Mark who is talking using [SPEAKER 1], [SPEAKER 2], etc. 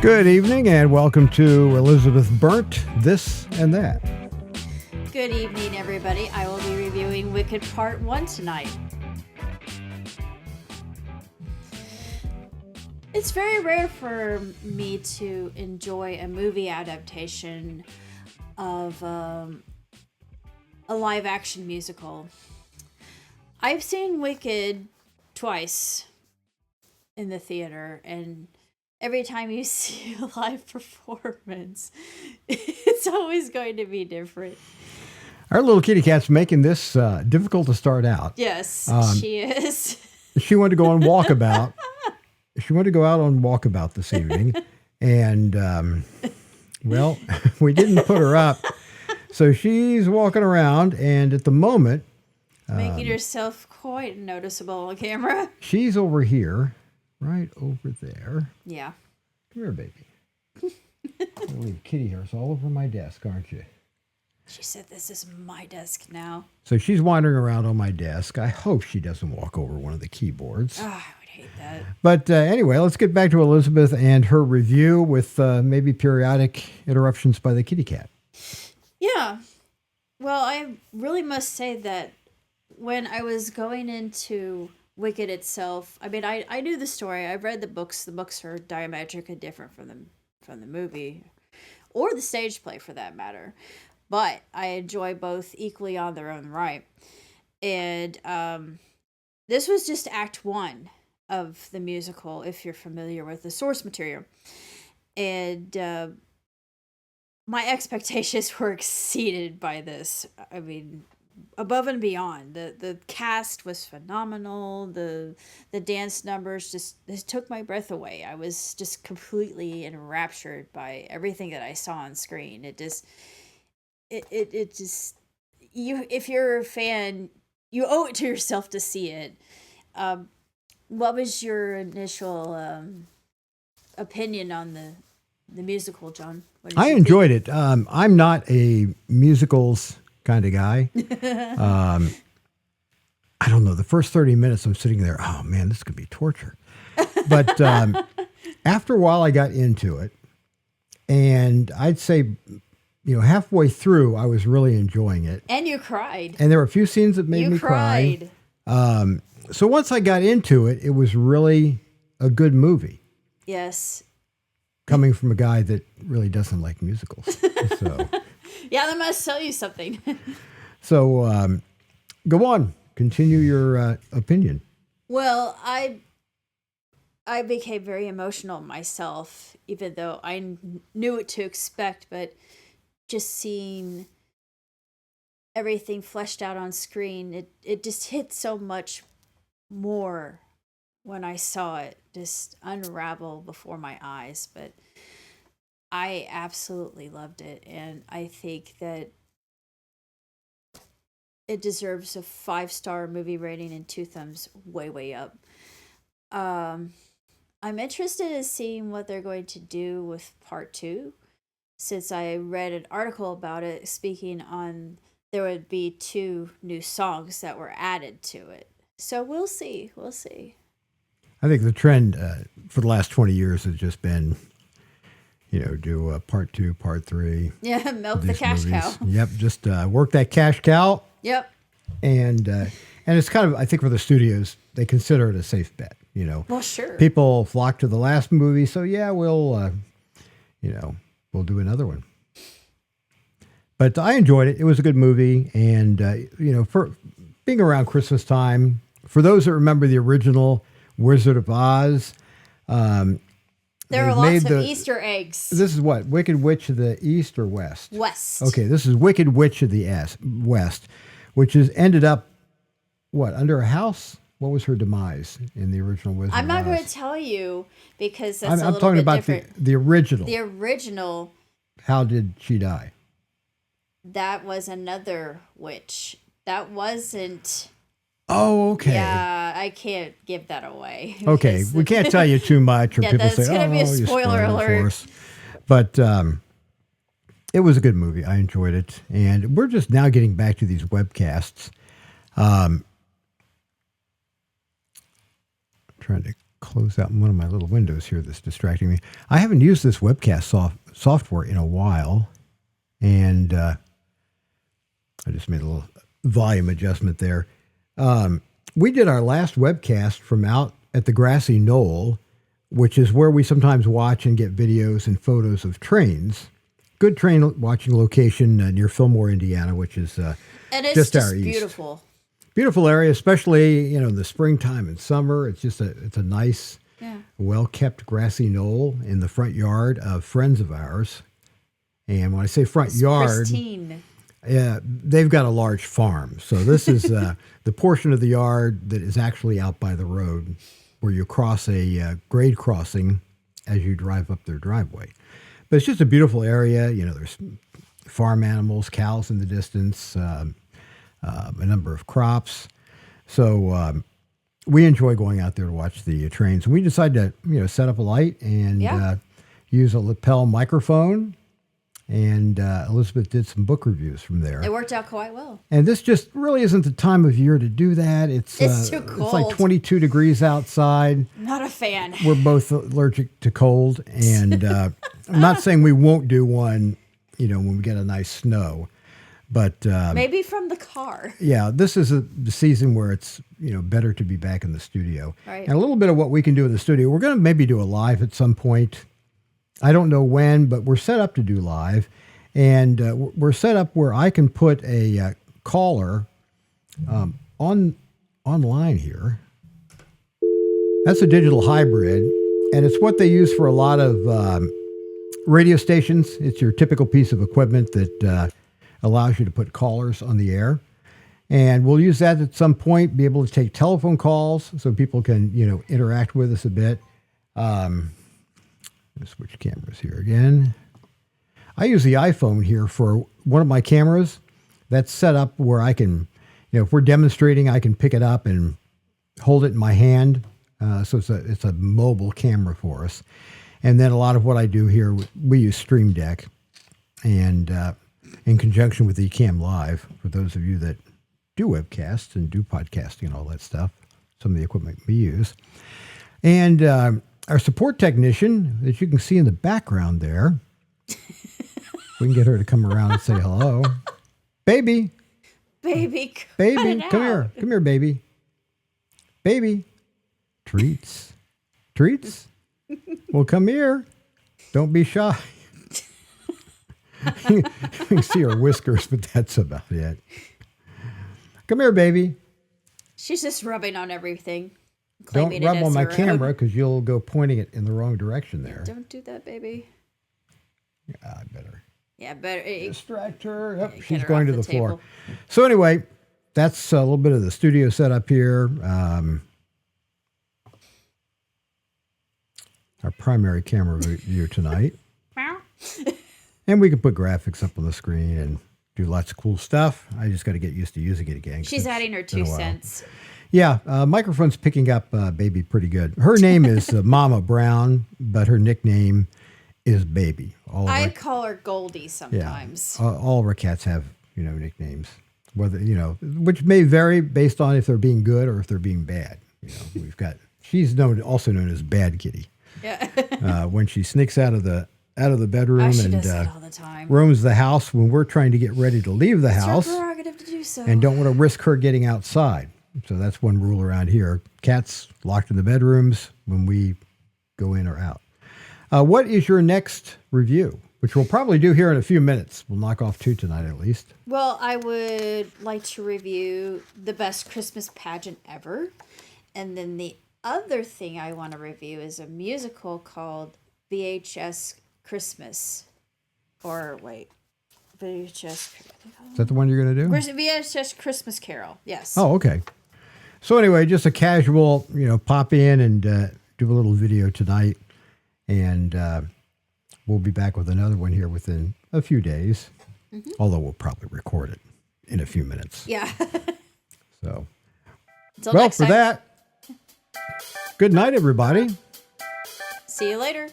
[SPEAKER 1] Good evening and welcome to Elizabeth Burnt, This and That.
[SPEAKER 2] Good evening, everybody. I will be reviewing Wicked Part 1 tonight. It's very rare for me to enjoy a movie adaptation of a live-action musical. I've seen Wicked twice in the theater, and every time you see a live performance, it's always going to be different.
[SPEAKER 1] Our little kitty cat's making this difficult to start out.
[SPEAKER 2] Yes, she is.
[SPEAKER 1] She wanted to go on walkabout. She wanted to go out on walkabout this evening. And, well, we didn't put her up. So she's walking around. And at the moment,
[SPEAKER 2] Making yourself quite noticeable on camera.
[SPEAKER 1] she's over here, right over there.
[SPEAKER 2] Yeah.
[SPEAKER 1] Come here, baby. I'll leave kitty hairs all over my desk, aren't you?
[SPEAKER 2] She said, "This is my desk now."
[SPEAKER 1] So she's wandering around on my desk. I hope she doesn't walk over one of the keyboards.
[SPEAKER 2] Oh, I would hate that.
[SPEAKER 1] But anyway, let's get back to Elizabeth and her review with maybe periodic interruptions by the kitty cat.
[SPEAKER 2] Yeah. Well, I really must say that when I was going into Wicked itself, I mean, I knew the story. I've read the books. The books are diametrically different from the movie or the stage play, for that matter. But I enjoy both equally on their own right. And this was just Act 1 of the musical, if you're familiar with the source material. And my expectations were exceeded by this. I mean, above and beyond. The cast was phenomenal. The dance numbers just took my breath away. I was just completely enraptured by everything that I saw on screen. It just you, if you're a fan, you owe it to yourself to see it. What was your initial opinion on the musical, John?
[SPEAKER 1] I enjoyed it. I'm not a musicals kind of guy. I don't know. The first 30 minutes I'm sitting there, oh man, this could be torture. But after a while I got into it, and I'd say, halfway through, I was really enjoying it.
[SPEAKER 2] And you cried.
[SPEAKER 1] And there were a few scenes that made me cry. So once I got into it, it was really a good movie.
[SPEAKER 2] Yes.
[SPEAKER 1] Coming from a guy that really doesn't like musicals. So
[SPEAKER 2] yeah, that must tell you something.
[SPEAKER 1] So go on. Continue your opinion.
[SPEAKER 2] Well, I became very emotional myself, even though I knew what to expect, but just seeing everything fleshed out on screen, it just hit so much more when I saw it just unravel before my eyes. But I absolutely loved it, and I think that it deserves a 5-star movie rating and 2 thumbs way up. I'm interested in seeing what they're going to do with part 2, since I read an article about it speaking on there would be 2 new songs that were added to it. So we'll see.
[SPEAKER 1] I think the trend for the last 20 years has just been, do part 2, part 3.
[SPEAKER 2] Yeah, milk the cash cow.
[SPEAKER 1] Yep, just work that cash cow.
[SPEAKER 2] Yep.
[SPEAKER 1] And it's kind of, I think for the studios, they consider it a safe bet.
[SPEAKER 2] Well, sure.
[SPEAKER 1] People flock to the last movie, so yeah, we'll do another one. But I enjoyed it. It was a good movie, and for being around Christmas time, for those that remember the original Wizard of Oz,
[SPEAKER 2] there are lots of Easter eggs.
[SPEAKER 1] This is what? Wicked Witch of the East or West?
[SPEAKER 2] West.
[SPEAKER 1] Okay, this is Wicked Witch of the West, which has ended up, under a house? What was her demise in the original Wizard of Oz?
[SPEAKER 2] I'm not going to tell you because that's
[SPEAKER 1] I'm talking about the original.
[SPEAKER 2] The original.
[SPEAKER 1] How did she die?
[SPEAKER 2] That was another witch. That wasn't...
[SPEAKER 1] Oh, okay.
[SPEAKER 2] Yeah, I can't give that away.
[SPEAKER 1] Okay, we can't tell you too much, or people say,
[SPEAKER 2] that's going to be a spoiler alert.
[SPEAKER 1] But it was a good movie. I enjoyed it. And we're just now getting back to these webcasts. Trying to close out one of my little windows here that's distracting me. I haven't used this webcast software in a while. And I just made a little volume adjustment there. We did our last webcast from out at the Grassy Knoll, which is where we sometimes watch and get videos and photos of trains. Good train watching location near Fillmore, Indiana, which is
[SPEAKER 2] And it's
[SPEAKER 1] just
[SPEAKER 2] just
[SPEAKER 1] our east.
[SPEAKER 2] beautiful.
[SPEAKER 1] Beautiful area, especially in the springtime and summer. It's just it's a nice,
[SPEAKER 2] Yeah.
[SPEAKER 1] well-kept grassy knoll in the front yard of friends of ours. And when I say front yard,
[SPEAKER 2] Pristine.
[SPEAKER 1] yeah, they've got a large farm. So this is the portion of the yard that is actually out by the road where you cross a grade crossing as you drive up their driveway. But it's just a beautiful area. There's farm animals, cows in the distance, a number of crops. So we enjoy going out there to watch the trains. And we decided to, set up a light and
[SPEAKER 2] Yeah.
[SPEAKER 1] use a lapel microphone. And Elizabeth did some book reviews from there.
[SPEAKER 2] It worked out quite well.
[SPEAKER 1] And this just really isn't the time of year to do that. It's
[SPEAKER 2] too
[SPEAKER 1] It's like
[SPEAKER 2] cold.
[SPEAKER 1] 22 degrees outside.
[SPEAKER 2] Not a fan.
[SPEAKER 1] We're both allergic to cold. And I'm not saying we won't do one, when we get a nice snow. But
[SPEAKER 2] Maybe from the car.
[SPEAKER 1] yeah, this is the season where it's, better to be back in the studio.
[SPEAKER 2] Right.
[SPEAKER 1] And a little bit of what we can do in the studio. We're going to maybe do a live at some point. I don't know when, but we're set up to do live. And we're set up where I can put a caller online here. That's a digital hybrid. And it's what they use for a lot of radio stations. It's your typical piece of equipment that allows you to put callers on the air. And we'll use that at some point, be able to take telephone calls so people can, interact with us a bit. Let's switch cameras here again. I use the iPhone here for one of my cameras. That's set up where I can, if we're demonstrating, I can pick it up and hold it in my hand. So it's a mobile camera for us. And then a lot of what I do here, we use Stream Deck, and in conjunction with Ecamm Live, for those of you that do webcasts and do podcasting and all that stuff, some of the equipment we use. And our support technician, that you can see in the background there, we can get her to come around and say hello. Baby,
[SPEAKER 2] Baby, cut
[SPEAKER 1] baby,
[SPEAKER 2] it
[SPEAKER 1] come
[SPEAKER 2] out.
[SPEAKER 1] here. Come here, baby. Baby. Treats. Treats? Well, come here. Don't be shy. You can see her whiskers, but that's about it. Come here, baby.
[SPEAKER 2] She's just rubbing on everything.
[SPEAKER 1] Don't
[SPEAKER 2] claiming it
[SPEAKER 1] rub
[SPEAKER 2] as
[SPEAKER 1] on my
[SPEAKER 2] her own.
[SPEAKER 1] camera because you'll go pointing it in the wrong direction there.
[SPEAKER 2] Don't do that, baby.
[SPEAKER 1] I better
[SPEAKER 2] Yeah, better.
[SPEAKER 1] distract her. Yep,
[SPEAKER 2] Get
[SPEAKER 1] she's
[SPEAKER 2] her
[SPEAKER 1] going to
[SPEAKER 2] off
[SPEAKER 1] the
[SPEAKER 2] the
[SPEAKER 1] floor.
[SPEAKER 2] table.
[SPEAKER 1] So anyway, that's a little bit of the studio setup here. Our primary camera view tonight.
[SPEAKER 2] Meow.
[SPEAKER 1] And we can put graphics up on the screen and do lots of cool stuff. I just got to get used to using it again. 'cause
[SPEAKER 2] She's
[SPEAKER 1] it's
[SPEAKER 2] adding her
[SPEAKER 1] been a
[SPEAKER 2] 2
[SPEAKER 1] while.
[SPEAKER 2] cents.
[SPEAKER 1] Yeah, microphone's picking up Baby pretty good. Her name is Mama Brown, but her nickname is Baby. All of
[SPEAKER 2] I
[SPEAKER 1] our,
[SPEAKER 2] call her Goldie sometimes.
[SPEAKER 1] all of our cats have, nicknames, whether, which may vary based on if they're being good or if they're being bad. We've got, she's also known as Bad Kitty.
[SPEAKER 2] Yeah.
[SPEAKER 1] When she sneaks out of the bedroom
[SPEAKER 2] Oh, she
[SPEAKER 1] and
[SPEAKER 2] does that all the time.
[SPEAKER 1] roams the house when we're trying to get ready to leave the
[SPEAKER 2] It's her
[SPEAKER 1] house
[SPEAKER 2] prerogative to do so.
[SPEAKER 1] and don't want to risk her getting outside. So that's one rule around here. Cats locked in the bedrooms when we go in or out. What is your next review? Which we'll probably do here in a few minutes. We'll knock off 2 tonight at least.
[SPEAKER 2] Well, I would like to review the best Christmas pageant ever. And then the other thing I want to review is a musical called VHS Christmas. Or wait, VHS.
[SPEAKER 1] Is that the one you're going to do?
[SPEAKER 2] VHS Christmas Carol. Yes.
[SPEAKER 1] Oh, okay. So anyway, just a casual, pop in and do a little video tonight. And we'll be back with another one here within a few days. Mm-hmm. Although we'll probably record it in a few minutes.
[SPEAKER 2] Yeah.
[SPEAKER 1] So,
[SPEAKER 2] Until
[SPEAKER 1] well,
[SPEAKER 2] next
[SPEAKER 1] for
[SPEAKER 2] time.
[SPEAKER 1] that, good night, everybody.
[SPEAKER 2] See you later.